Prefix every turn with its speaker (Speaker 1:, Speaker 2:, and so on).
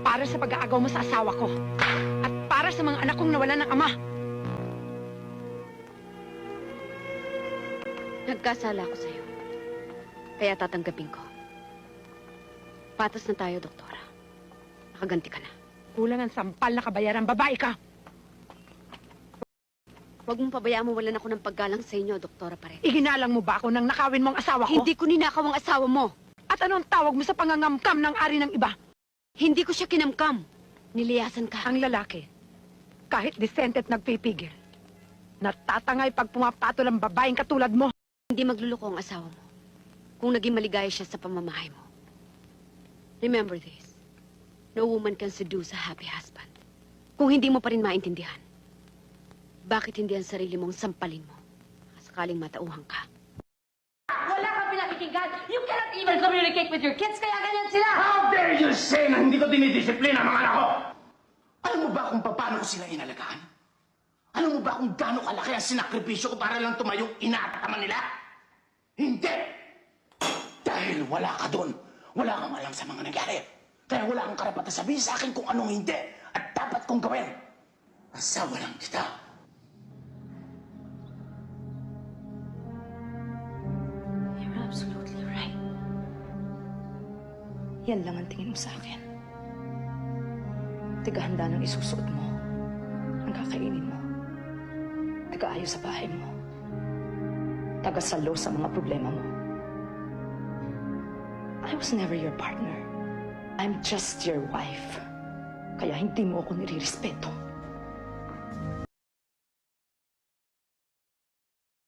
Speaker 1: Para sa pag-aagaw mo sa asawa ko. At para sa mga anak kong nawalan ng ama.
Speaker 2: Nagkasala ako sa'yo. Kaya tatanggapin ko. Patas na tayo, doktora. Nakaganti ka na.
Speaker 1: Kulang ang sampal na kabayaran, babae ka.
Speaker 2: Huwag mong pabayaan mo walan ako ng paggalang sa inyo, doktora pa rin.
Speaker 1: Iginalang mo ba ako nang nakawin mong asawa ko?
Speaker 2: Hindi ko ninakaw ang asawa mo.
Speaker 1: At anong tawag mo sa pangangamkam ng ari ng iba?
Speaker 2: Hindi ko siya kinamkam. Niliyasan ka.
Speaker 1: Ang lalaki, kahit disente at nagpipigil, natatangay pag pumapatol ang babaeng katulad mo.
Speaker 2: Hindi magluloko ang asawa mo kung naging maligaya siya sa pamamahay mo. Remember this. No woman can seduce a happy husband. Kung hindi mo pa rin maintindihan, bakit hindi ang sarili mong sampalin mo? Sakaling matauhan ka.
Speaker 3: Wala kang pinakikinggan. You cannot even communicate with your kids, kaya ganyan sila.
Speaker 4: How dare you say na hindi ko dinidisiplina ang mga anak ko? Alam mo ba kung paano ko sila inalagaan? Alam mo ba kung gaano kalaki ang sinakripisyo ko para lang tumayong ina at ama nila? Hindi! Dahil wala ka doon. Wala kang alam sa mga nangyari. Kaya wala kang karapatan sabihin sa akin kung anong hindi at dapat kong gawin. Asawa lang kita.
Speaker 3: You're absolutely right.
Speaker 5: Yan lang ang tingin mo sa akin. Tigahanda ng isusuot mo. Ang kakainin mo. Taga-ayos sa bahay mo. Taga-salo sa mga problema mo. I was never your partner. I'm just your wife. Kaya hindi mo ako nirirespeto.